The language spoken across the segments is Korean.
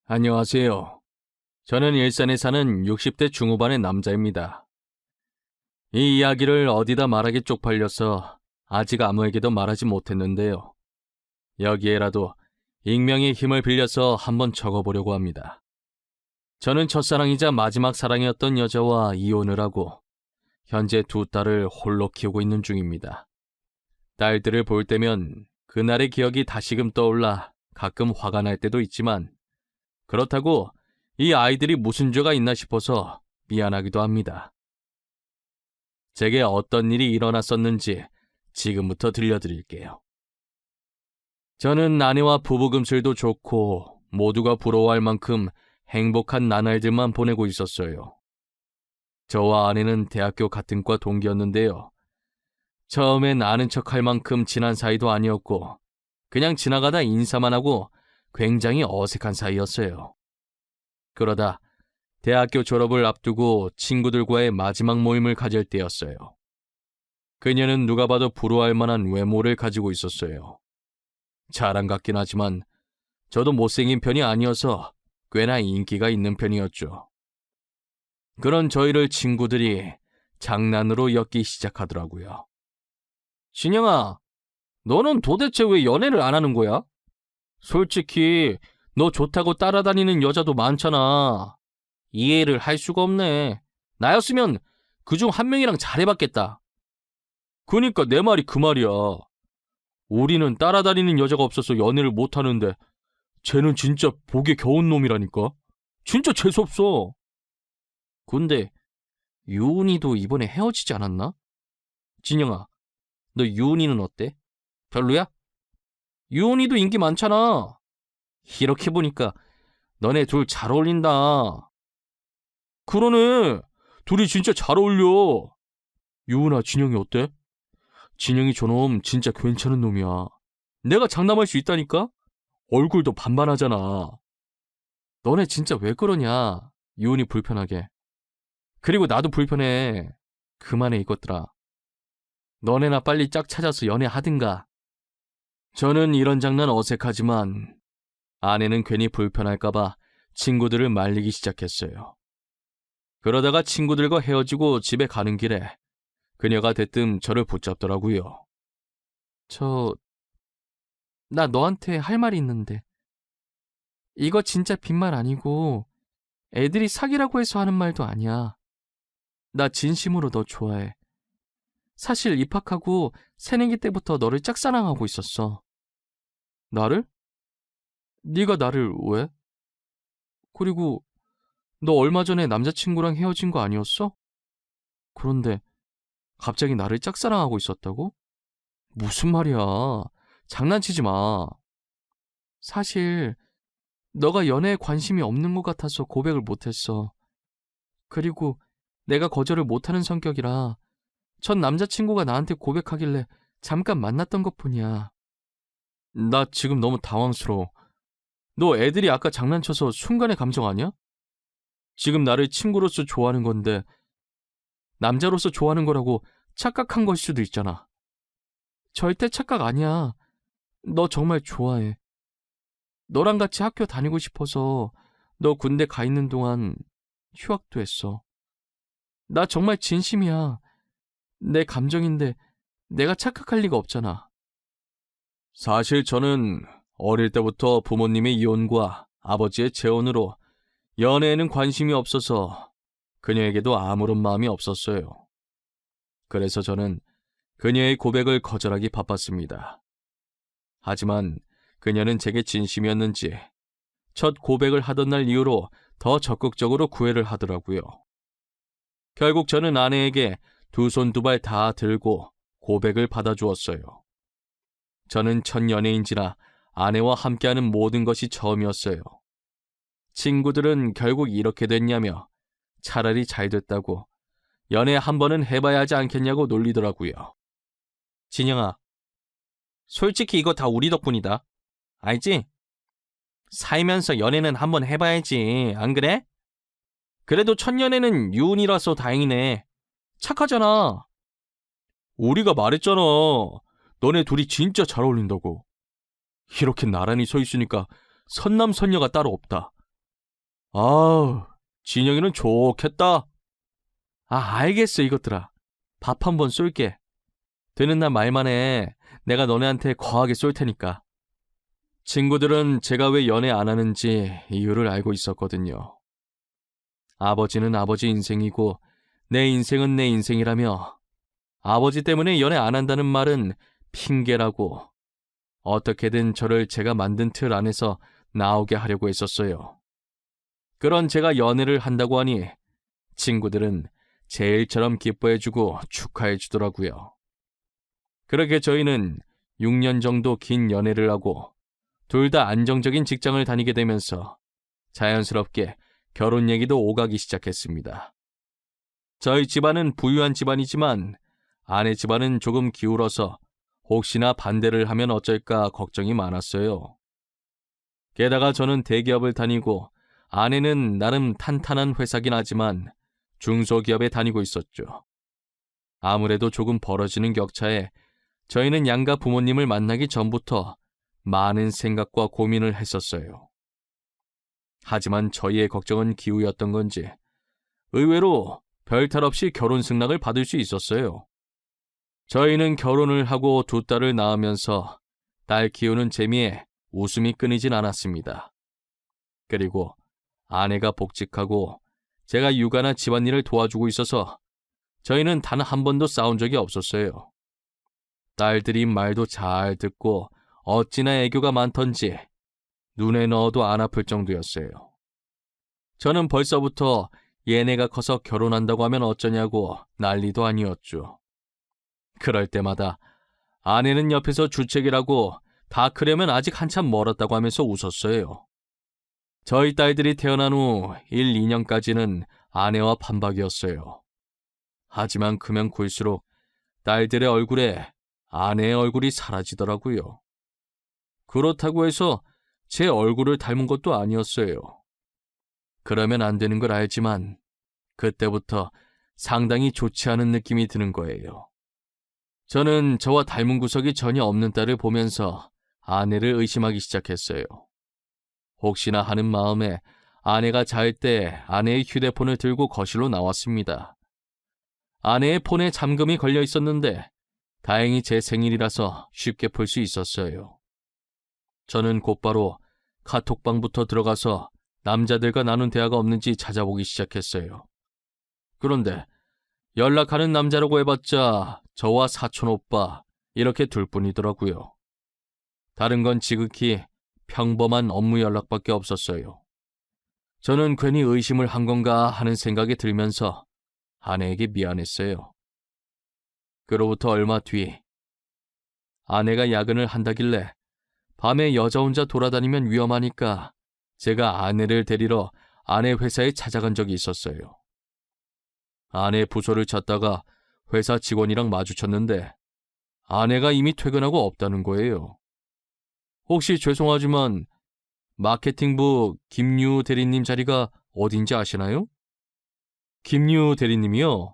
안녕하세요. 저는 일산에 사는 60대 중후반의 남자입니다. 이 이야기를 어디다 말하기 쪽팔려서 아직 아무에게도 말하지 못했는데요. 여기에라도 익명의 힘을 빌려서 한번 적어보려고 합니다. 저는 첫사랑이자 마지막 사랑이었던 여자와 이혼을 하고 현재 두 딸을 홀로 키우고 있는 중입니다. 딸들을 볼 때면 그날의 기억이 다시금 떠올라 가끔 화가 날 때도 있지만 그렇다고 이 아이들이 무슨 죄가 있나 싶어서 미안하기도 합니다. 제게 어떤 일이 일어났었는지 지금부터 들려드릴게요. 저는 아내와 부부금슬도 좋고 모두가 부러워할 만큼 행복한 나날들만 보내고 있었어요. 저와 아내는 대학교 같은 과 동기였는데요. 처음엔 아는 척할 만큼 친한 사이도 아니었고 그냥 지나가다 인사만 하고 굉장히 어색한 사이였어요. 그러다 대학교 졸업을 앞두고 친구들과의 마지막 모임을 가질 때였어요. 그녀는 누가 봐도 부러워할 만한 외모를 가지고 있었어요. 자랑 같긴 하지만 저도 못생긴 편이 아니어서 꽤나 인기가 있는 편이었죠. 그런 저희를 친구들이 장난으로 엮기 시작하더라고요. 진영아, 너는 도대체 왜 연애를 안 하는 거야? 솔직히 너 좋다고 따라다니는 여자도 많잖아. 이해를 할 수가 없네. 나였으면 그중 한 명이랑 잘해봤겠다. 그니까 내 말이 그 말이야. 우리는 따라다니는 여자가 없어서 연애를 못하는데 쟤는 진짜 보기 겨운 놈이라니까. 진짜 재수없어. 근데 유은이도 이번에 헤어지지 않았나? 진영아, 너 유은이는 어때? 별로야? 유은이도 인기 많잖아. 이렇게 보니까 너네 둘 잘 어울린다. 그러네. 둘이 진짜 잘 어울려. 유은아, 진영이 어때? 진영이 저놈 진짜 괜찮은 놈이야. 내가 장담할 수 있다니까? 얼굴도 반반하잖아. 너네 진짜 왜 그러냐? 유은이 불편하게. 그리고 나도 불편해. 그만해 이것들아. 너네나 빨리 짝 찾아서 연애하든가. 저는 이런 장난 어색하지만 아내는 괜히 불편할까봐 친구들을 말리기 시작했어요. 그러다가 친구들과 헤어지고 집에 가는 길에 그녀가 대뜸 저를 붙잡더라고요. 나 너한테 할 말이 있는데. 이거 진짜 빈말 아니고 애들이 사귀라고 해서 하는 말도 아니야. 나 진심으로 너 좋아해. 사실 입학하고 새내기 때부터 너를 짝사랑하고 있었어. 나를? 네가 나를 왜? 그리고 너 얼마 전에 남자친구랑 헤어진 거 아니었어? 그런데 갑자기 나를 짝사랑하고 있었다고? 무슨 말이야. 장난치지 마. 사실 너가 연애에 관심이 없는 것 같아서 고백을 못했어. 그리고 내가 거절을 못하는 성격이라 전 남자친구가 나한테 고백하길래 잠깐 만났던 것뿐이야. 나 지금 너무 당황스러워. 너 애들이 아까 장난쳐서 순간의 감정 아니야? 지금 나를 친구로서 좋아하는 건데 남자로서 좋아하는 거라고 착각한 걸 수도 있잖아. 절대 착각 아니야. 너 정말 좋아해. 너랑 같이 학교 다니고 싶어서 너 군대 가 있는 동안 휴학도 했어. 나 정말 진심이야. 내 감정인데 내가 착각할 리가 없잖아. 사실 저는 어릴 때부터 부모님의 이혼과 아버지의 재혼으로 연애에는 관심이 없어서 그녀에게도 아무런 마음이 없었어요. 그래서 저는 그녀의 고백을 거절하기 바빴습니다. 하지만 그녀는 제게 진심이었는지 첫 고백을 하던 날 이후로 더 적극적으로 구애를 하더라고요. 결국 저는 아내에게 두 손 두 발 다 들고 고백을 받아주었어요. 저는 첫 연애인지라 아내와 함께하는 모든 것이 처음이었어요. 친구들은 결국 이렇게 됐냐며 차라리 잘 됐다고 연애 한 번은 해봐야 하지 않겠냐고 놀리더라고요. 진영아, 솔직히 이거 다 우리 덕분이다. 알지? 살면서 연애는 한번 해봐야지, 안 그래? 그래도 첫 연애는 유은이라서 다행이네. 착하잖아. 우리가 말했잖아. 너네 둘이 진짜 잘 어울린다고. 이렇게 나란히 서 있으니까 선남선녀가 따로 없다. 아우, 진영이는 좋겠다. 알겠어, 이것들아. 밥 한번 쏠게. 되는 날 말만 해. 내가 너네한테 거하게 쏠 테니까. 친구들은 제가 왜 연애 안 하는지 이유를 알고 있었거든요. 아버지는 아버지 인생이고 내 인생은 내 인생이라며 아버지 때문에 연애 안 한다는 말은 핑계라고 어떻게든 저를 제가 만든 틀 안에서 나오게 하려고 했었어요. 그런 제가 연애를 한다고 하니 친구들은 제 일처럼 기뻐해주고 축하해주더라고요. 그렇게 저희는 6년 정도 긴 연애를 하고 둘 다 안정적인 직장을 다니게 되면서 자연스럽게 결혼 얘기도 오가기 시작했습니다. 저희 집안은 부유한 집안이지만 아내 집안은 조금 기울어서 혹시나 반대를 하면 어쩔까 걱정이 많았어요. 게다가 저는 대기업을 다니고 아내는 나름 탄탄한 회사긴 하지만 중소기업에 다니고 있었죠. 아무래도 조금 벌어지는 격차에 저희는 양가 부모님을 만나기 전부터 많은 생각과 고민을 했었어요. 하지만 저희의 걱정은 기우였던 건지 의외로 별탈 없이 결혼 승낙을 받을 수 있었어요. 저희는 결혼을 하고 두 딸을 낳으면서 딸 키우는 재미에 웃음이 끊이진 않았습니다. 그리고 아내가 복직하고 제가 육아나 집안일을 도와주고 있어서 저희는 단 한 번도 싸운 적이 없었어요. 딸들이 말도 잘 듣고 어찌나 애교가 많던지 눈에 넣어도 안 아플 정도였어요. 저는 벌써부터 얘네가 커서 결혼한다고 하면 어쩌냐고 난리도 아니었죠. 그럴 때마다 아내는 옆에서 주책이라고 다 크려면 아직 한참 멀었다고 하면서 웃었어요. 저희 딸들이 태어난 후 1, 2년까지는 아내와 판박이었어요. 하지만 크면 클수록 딸들의 얼굴에 아내의 얼굴이 사라지더라고요. 그렇다고 해서 제 얼굴을 닮은 것도 아니었어요. 그러면 안 되는 걸 알지만 그때부터 상당히 좋지 않은 느낌이 드는 거예요. 저는 저와 닮은 구석이 전혀 없는 딸을 보면서 아내를 의심하기 시작했어요. 혹시나 하는 마음에 아내가 잘 때 아내의 휴대폰을 들고 거실로 나왔습니다. 아내의 폰에 잠금이 걸려 있었는데 다행히 제 생일이라서 쉽게 풀 수 있었어요. 저는 곧바로 카톡방부터 들어가서 남자들과 나눈 대화가 없는지 찾아보기 시작했어요. 그런데 연락하는 남자라고 해봤자 저와 사촌 오빠 이렇게 둘뿐이더라고요. 다른 건 지극히 평범한 업무 연락밖에 없었어요. 저는 괜히 의심을 한 건가 하는 생각이 들면서 아내에게 미안했어요. 그로부터 얼마 뒤 아내가 야근을 한다길래 밤에 여자 혼자 돌아다니면 위험하니까 제가 아내를 데리러 아내 회사에 찾아간 적이 있었어요. 아내 부서를 찾다가 회사 직원이랑 마주쳤는데 아내가 이미 퇴근하고 없다는 거예요. 혹시 죄송하지만 마케팅부 김유 대리님 자리가 어딘지 아시나요? 김유 대리님이요?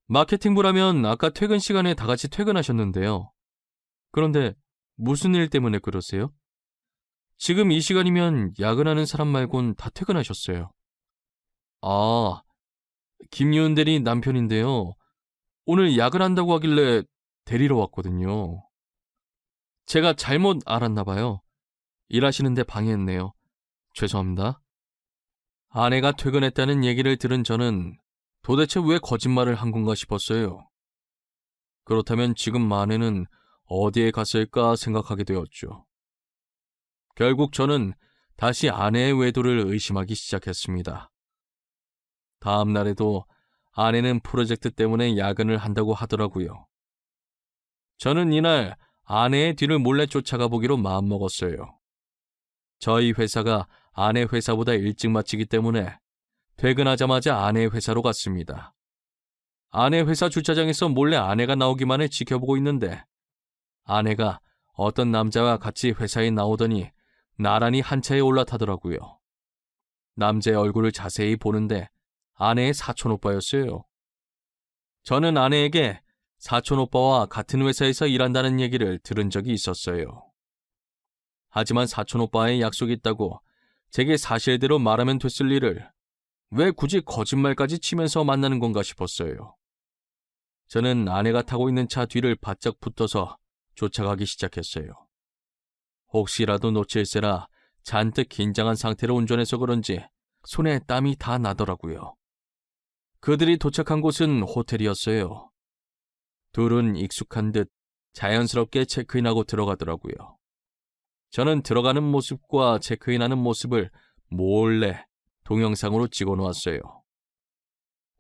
마케팅부라면 아까 퇴근 시간에 다 같이 퇴근하셨는데요. 그런데 무슨 일 때문에 그러세요? 지금 이 시간이면 야근하는 사람 말곤 다 퇴근하셨어요. 김유은 대리 남편인데요. 오늘 야근한다고 하길래 데리러 왔거든요. 제가 잘못 알았나 봐요. 일하시는데 방해했네요. 죄송합니다. 아내가 퇴근했다는 얘기를 들은 저는 도대체 왜 거짓말을 한 건가 싶었어요. 그렇다면 지금 아내는 어디에 갔을까 생각하게 되었죠. 결국 저는 다시 아내의 외도를 의심하기 시작했습니다. 다음 날에도 아내는 프로젝트 때문에 야근을 한다고 하더라고요. 저는 이날 아내의 뒤를 몰래 쫓아가 보기로 마음먹었어요. 저희 회사가 아내 회사보다 일찍 마치기 때문에 퇴근하자마자 아내 회사로 갔습니다. 아내 회사 주차장에서 몰래 아내가 나오기만 해 지켜보고 있는데 아내가 어떤 남자와 같이 회사에 나오더니 나란히 한 차에 올라타더라고요. 남자의 얼굴을 자세히 보는데 아내의 사촌오빠였어요. 저는 아내에게 사촌오빠와 같은 회사에서 일한다는 얘기를 들은 적이 있었어요. 하지만 사촌오빠의 약속이 있다고 제게 사실대로 말하면 됐을 일을 왜 굳이 거짓말까지 치면서 만나는 건가 싶었어요. 저는 아내가 타고 있는 차 뒤를 바짝 붙어서 쫓아가기 시작했어요. 혹시라도 놓칠세라 잔뜩 긴장한 상태로 운전해서 그런지 손에 땀이 다 나더라고요. 그들이 도착한 곳은 호텔이었어요. 둘은 익숙한 듯 자연스럽게 체크인하고 들어가더라고요. 저는 들어가는 모습과 체크인하는 모습을 몰래 동영상으로 찍어놓았어요.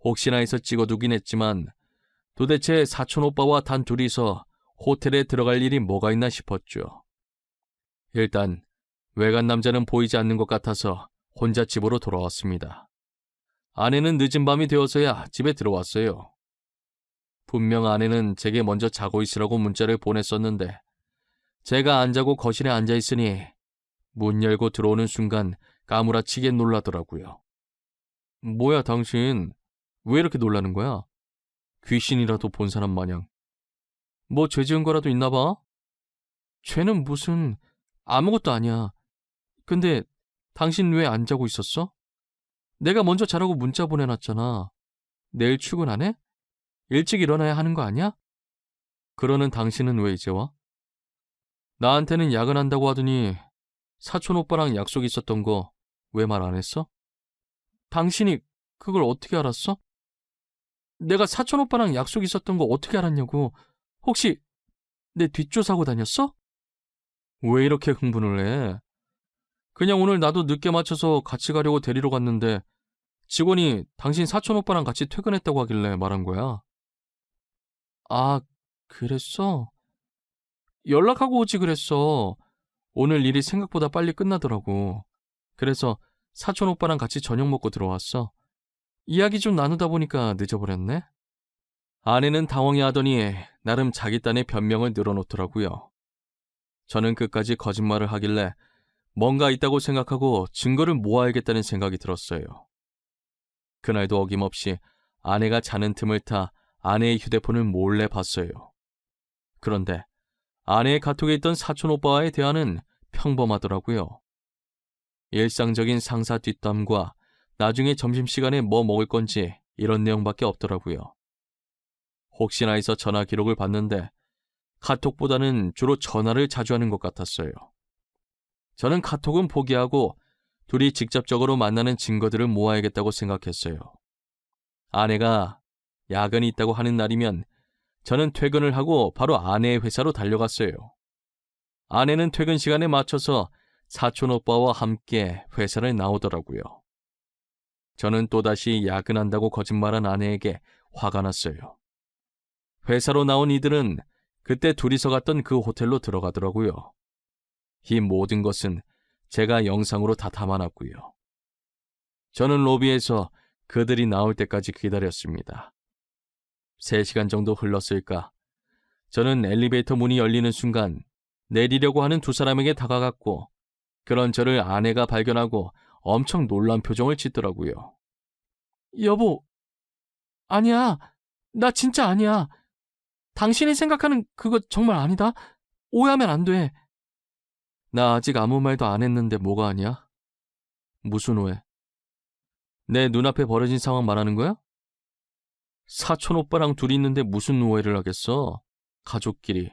혹시나 해서 찍어두긴 했지만 도대체 사촌오빠와 단 둘이서 호텔에 들어갈 일이 뭐가 있나 싶었죠. 일단 외간 남자는 보이지 않는 것 같아서 혼자 집으로 돌아왔습니다. 아내는 늦은 밤이 되어서야 집에 들어왔어요. 분명 아내는 제게 먼저 자고 있으라고 문자를 보냈었는데 제가 안 자고 거실에 앉아 있으니 문 열고 들어오는 순간 까무라치게 놀라더라고요. 뭐야 당신, 왜 이렇게 놀라는 거야? 귀신이라도 본 사람 마냥. 뭐 죄 지은 거라도 있나 봐? 죄는 무슨, 아무것도 아니야. 근데 당신 왜 안 자고 있었어? 내가 먼저 자라고 문자 보내놨잖아. 내일 출근 안 해? 일찍 일어나야 하는 거 아니야? 그러는 당신은 왜 이제 와? 나한테는 야근한다고 하더니 사촌 오빠랑 약속 있었던 거 왜 말 안 했어? 당신이 그걸 어떻게 알았어? 내가 사촌 오빠랑 약속 있었던 거 어떻게 알았냐고. 혹시 내 뒷조사하고 다녔어? 왜 이렇게 흥분을 해? 그냥 오늘 나도 늦게 맞춰서 같이 가려고 데리러 갔는데 직원이 당신 사촌 오빠랑 같이 퇴근했다고 하길래 말한 거야. 아, 그랬어? 연락하고 오지 그랬어. 오늘 일이 생각보다 빨리 끝나더라고. 그래서 사촌 오빠랑 같이 저녁 먹고 들어왔어. 이야기 좀 나누다 보니까 늦어버렸네. 아내는 당황해하더니 나름 자기 딴의 변명을 늘어놓더라고요. 저는 끝까지 거짓말을 하길래 뭔가 있다고 생각하고 증거를 모아야겠다는 생각이 들었어요. 그날도 어김없이 아내가 자는 틈을 타 아내의 휴대폰을 몰래 봤어요. 그런데 아내의 카톡에 있던 사촌 오빠와의 대화는 평범하더라고요. 일상적인 상사 뒷담과 나중에 점심시간에 뭐 먹을 건지 이런 내용밖에 없더라고요. 혹시나 해서 전화 기록을 봤는데 카톡보다는 주로 전화를 자주 하는 것 같았어요. 저는 카톡은 포기하고 둘이 직접적으로 만나는 증거들을 모아야겠다고 생각했어요. 아내가 야근이 있다고 하는 날이면 저는 퇴근을 하고 바로 아내의 회사로 달려갔어요. 아내는 퇴근 시간에 맞춰서 사촌 오빠와 함께 회사를 나오더라고요. 저는 또다시 야근한다고 거짓말한 아내에게 화가 났어요. 회사로 나온 이들은 그때 둘이서 갔던 그 호텔로 들어가더라고요. 이 모든 것은 제가 영상으로 다 담아놨고요. 저는 로비에서 그들이 나올 때까지 기다렸습니다. 3시간 정도 흘렀을까? 저는 엘리베이터 문이 열리는 순간 내리려고 하는 두 사람에게 다가갔고 그런 저를 아내가 발견하고 엄청 놀란 표정을 짓더라고요. 여보, 아니야. 나 진짜 아니야. 당신이 생각하는 그거 정말 아니다. 오해하면 안 돼. 나 아직 아무 말도 안 했는데 뭐가 아니야? 무슨 오해? 내 눈앞에 벌어진 상황 말하는 거야? 사촌 오빠랑 둘이 있는데 무슨 오해를 하겠어? 가족끼리.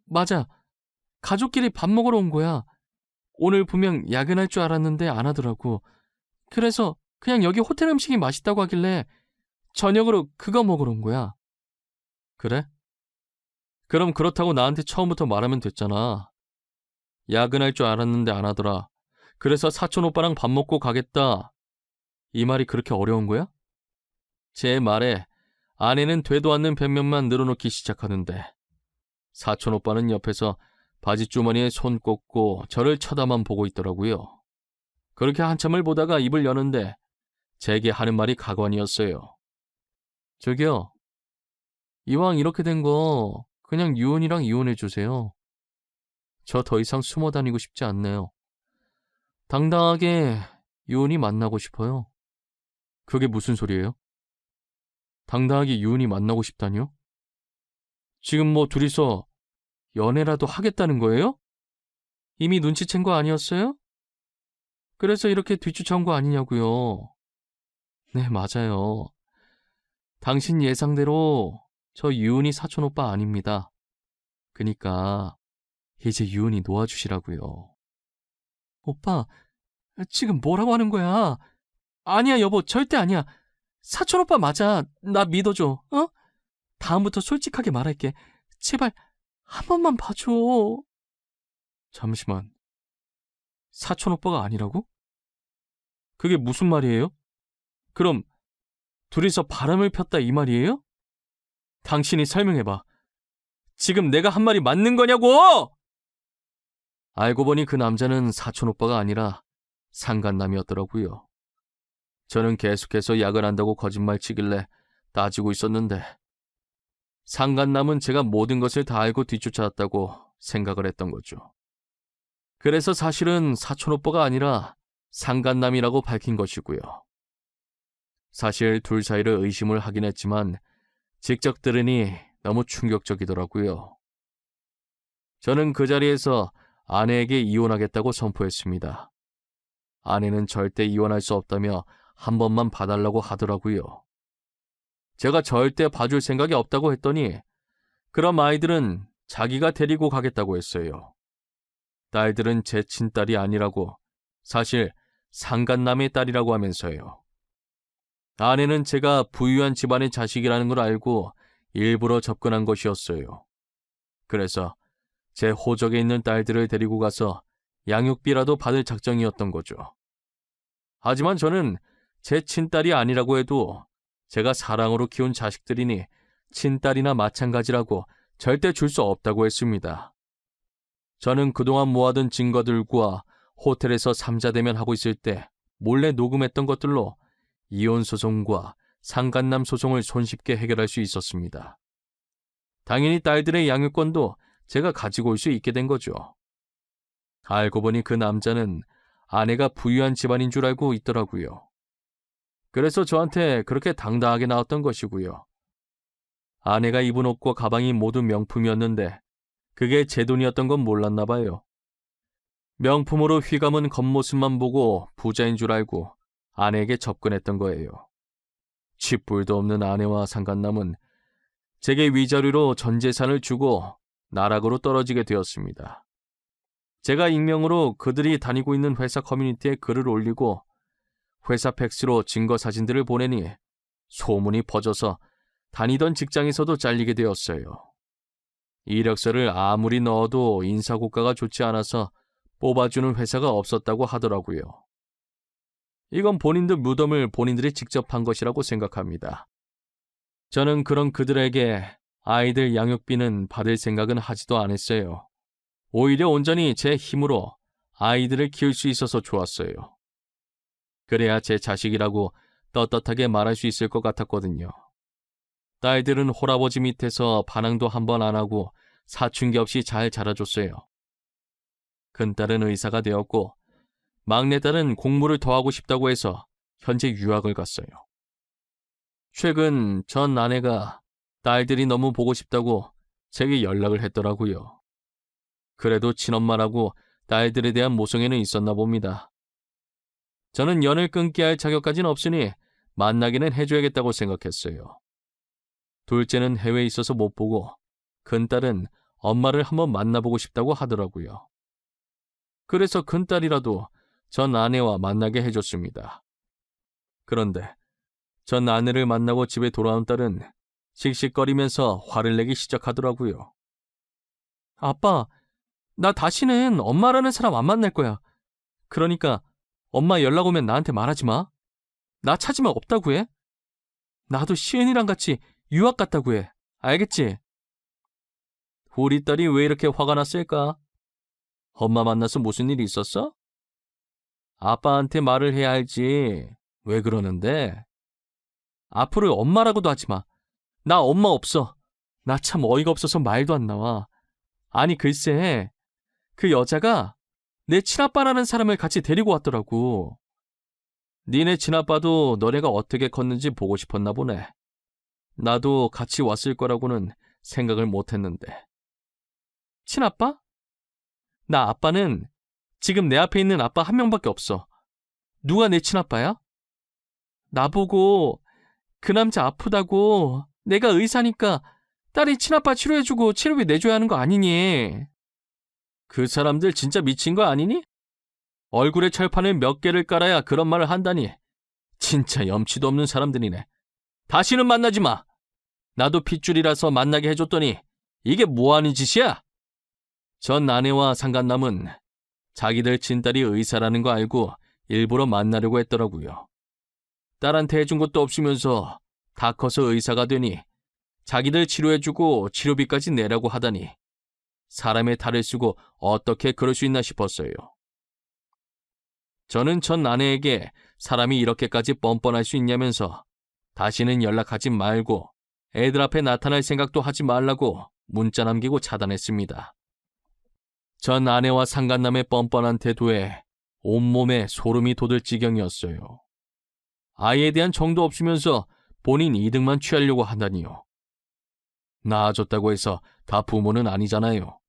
맞아. 가족끼리 밥 먹으러 온 거야. 오늘 분명 야근할 줄 알았는데 안 하더라고. 그래서 그냥 여기 호텔 음식이 맛있다고 하길래 저녁으로 그거 먹으러 온 거야. 그래? 그럼 그렇다고 나한테 처음부터 말하면 됐잖아. 야근할 줄 알았는데 안 하더라. 그래서 사촌 오빠랑 밥 먹고 가겠다. 이 말이 그렇게 어려운 거야? 제 말에 아내는 되도 않는 변명만 늘어놓기 시작하는데 사촌 오빠는 옆에서 바지 주머니에 손 꽂고 저를 쳐다만 보고 있더라고요. 그렇게 한참을 보다가 입을 여는데 제게 하는 말이 가관이었어요. 저기요. 이왕 이렇게 된 거 그냥 유은이랑 이혼해 주세요. 저 더 이상 숨어 다니고 싶지 않네요. 당당하게 유은이 만나고 싶어요. 그게 무슨 소리예요? 당당하게 유은이 만나고 싶다니요? 지금 뭐 둘이서 연애라도 하겠다는 거예요? 이미 눈치챈 거 아니었어요? 그래서 이렇게 뒤쫓아온 거 아니냐고요. 네, 맞아요. 당신 예상대로 저 유은이 사촌 오빠 아닙니다. 그니까 이제 유은이 놓아주시라고요. 오빠, 지금 뭐라고 하는 거야? 아니야, 여보, 절대 아니야. 사촌 오빠 맞아. 나 믿어줘, 어? 다음부터 솔직하게 말할게. 제발 한 번만 봐줘. 잠시만. 사촌 오빠가 아니라고? 그게 무슨 말이에요? 그럼 둘이서 바람을 폈다 이 말이에요? 당신이 설명해봐. 지금 내가 한 말이 맞는 거냐고! 알고 보니 그 남자는 사촌 오빠가 아니라 상간남이었더라고요. 저는 계속해서 약을 한다고 거짓말 치길래 따지고 있었는데 상간남은 제가 모든 것을 다 알고 뒤쫓아왔다고 생각을 했던 거죠. 그래서 사실은 사촌 오빠가 아니라 상간남이라고 밝힌 것이고요. 사실 둘 사이를 의심을 하긴 했지만 직접 들으니 너무 충격적이더라고요. 저는 그 자리에서 아내에게 이혼하겠다고 선포했습니다. 아내는 절대 이혼할 수 없다며 한 번만 봐달라고 하더라고요. 제가 절대 봐줄 생각이 없다고 했더니 그럼 아이들은 자기가 데리고 가겠다고 했어요. 딸들은 제 친딸이 아니라고, 사실 상간남의 딸이라고 하면서요. 아내는 제가 부유한 집안의 자식이라는 걸 알고 일부러 접근한 것이었어요. 그래서 제 호적에 있는 딸들을 데리고 가서 양육비라도 받을 작정이었던 거죠. 하지만 저는 제 친딸이 아니라고 해도 제가 사랑으로 키운 자식들이니 친딸이나 마찬가지라고 절대 줄 수 없다고 했습니다. 저는 그동안 모아둔 증거들과 호텔에서 삼자대면 하고 있을 때 몰래 녹음했던 것들로 이혼 소송과 상간남 소송을 손쉽게 해결할 수 있었습니다. 당연히 딸들의 양육권도 제가 가지고 올 수 있게 된 거죠. 알고 보니 그 남자는 아내가 부유한 집안인 줄 알고 있더라고요. 그래서 저한테 그렇게 당당하게 나왔던 것이고요. 아내가 입은 옷과 가방이 모두 명품이었는데 그게 제 돈이었던 건 몰랐나 봐요. 명품으로 휘감은 겉모습만 보고 부자인 줄 알고 아내에게 접근했던 거예요. 쥐뿔도 없는 아내와 상간남은 제게 위자료로 전 재산을 주고 나락으로 떨어지게 되었습니다. 제가 익명으로 그들이 다니고 있는 회사 커뮤니티에 글을 올리고 회사 팩스로 증거 사진들을 보내니 소문이 퍼져서 다니던 직장에서도 잘리게 되었어요. 이력서를 아무리 넣어도 인사고과가 좋지 않아서 뽑아주는 회사가 없었다고 하더라고요. 이건 본인들 무덤을 본인들이 직접 한 것이라고 생각합니다. 저는 그런 그들에게 아이들 양육비는 받을 생각은 하지도 않았어요. 오히려 온전히 제 힘으로 아이들을 키울 수 있어서 좋았어요. 그래야 제 자식이라고 떳떳하게 말할 수 있을 것 같았거든요. 딸들은 홀아버지 밑에서 반항도 한 번 안 하고 사춘기 없이 잘 자라줬어요. 큰딸은 의사가 되었고 막내딸은 공부를 더 하고 싶다고 해서 현재 유학을 갔어요. 최근 전 아내가 딸들이 너무 보고 싶다고 제게 연락을 했더라고요. 그래도 친엄마라고 딸들에 대한 모성애는 있었나 봅니다. 저는 연을 끊게 할 자격까지는 없으니 만나기는 해줘야겠다고 생각했어요. 둘째는 해외에 있어서 못 보고 큰딸은 엄마를 한번 만나보고 싶다고 하더라고요. 그래서 큰딸이라도 전 아내와 만나게 해줬습니다. 그런데 전 아내를 만나고 집에 돌아온 딸은 씩씩거리면서 화를 내기 시작하더라고요. 아빠, 나 다시는 엄마라는 사람 안 만날 거야. 그러니까 엄마 연락 오면 나한테 말하지 마. 나 찾으면 없다고 해. 나도 시은이랑 같이 유학 갔다고 해. 알겠지? 우리 딸이 왜 이렇게 화가 났을까? 엄마 만나서 무슨 일이 있었어? 아빠한테 말을 해야 할지. 왜 그러는데? 앞으로 엄마라고도 하지 마. 나 엄마 없어. 나 참 어이가 없어서 말도 안 나와. 아니 글쎄, 그 여자가 내 친아빠라는 사람을 같이 데리고 왔더라고. 니네 친아빠도 너네가 어떻게 컸는지 보고 싶었나 보네. 나도 같이 왔을 거라고는 생각을 못했는데. 친아빠? 나 아빠는 지금 내 앞에 있는 아빠 한 명밖에 없어. 누가 내 친아빠야? 나보고 그 남자 아프다고 내가 의사니까 딸이 친아빠 치료해주고 치료비 내줘야 하는 거 아니니? 그 사람들 진짜 미친 거 아니니? 얼굴에 철판을 몇 개를 깔아야 그런 말을 한다니. 진짜 염치도 없는 사람들이네. 다시는 만나지 마. 나도 핏줄이라서 만나게 해줬더니 이게 뭐하는 짓이야? 전 아내와 상간남은 자기들 친딸이 의사라는 거 알고 일부러 만나려고 했더라고요. 딸한테 해준 것도 없으면서 다 커서 의사가 되니 자기들 치료해주고 치료비까지 내라고 하다니 사람의 탈을 쓰고 어떻게 그럴 수 있나 싶었어요. 저는 전 아내에게 사람이 이렇게까지 뻔뻔할 수 있냐면서 다시는 연락하지 말고 애들 앞에 나타날 생각도 하지 말라고 문자 남기고 차단했습니다. 전 아내와 상간남의 뻔뻔한 태도에 온몸에 소름이 돋을 지경이었어요. 아이에 대한 정도 없으면서 본인 이득만 취하려고 하다니요. 낳아줬다고 해서 다 부모는 아니잖아요.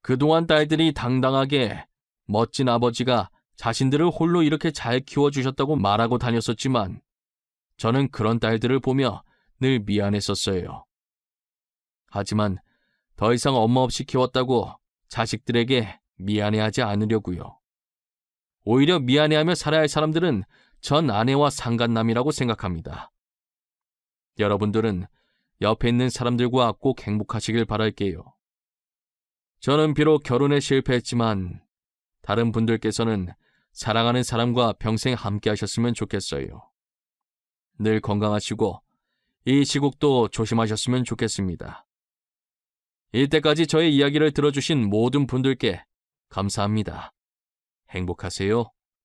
그동안 딸들이 당당하게 멋진 아버지가 자신들을 홀로 이렇게 잘 키워주셨다고 말하고 다녔었지만 저는 그런 딸들을 보며 늘 미안했었어요. 하지만 더 이상 엄마 없이 키웠다고 자식들에게 미안해하지 않으려고요. 오히려 미안해하며 살아야 할 사람들은 전 아내와 상간남이라고 생각합니다. 여러분들은 옆에 있는 사람들과 꼭 행복하시길 바랄게요. 저는 비록 결혼에 실패했지만 다른 분들께서는 사랑하는 사람과 평생 함께 하셨으면 좋겠어요. 늘 건강하시고 이 시국도 조심하셨으면 좋겠습니다. 이때까지 저의 이야기를 들어주신 모든 분들께 감사합니다. 행복하세요.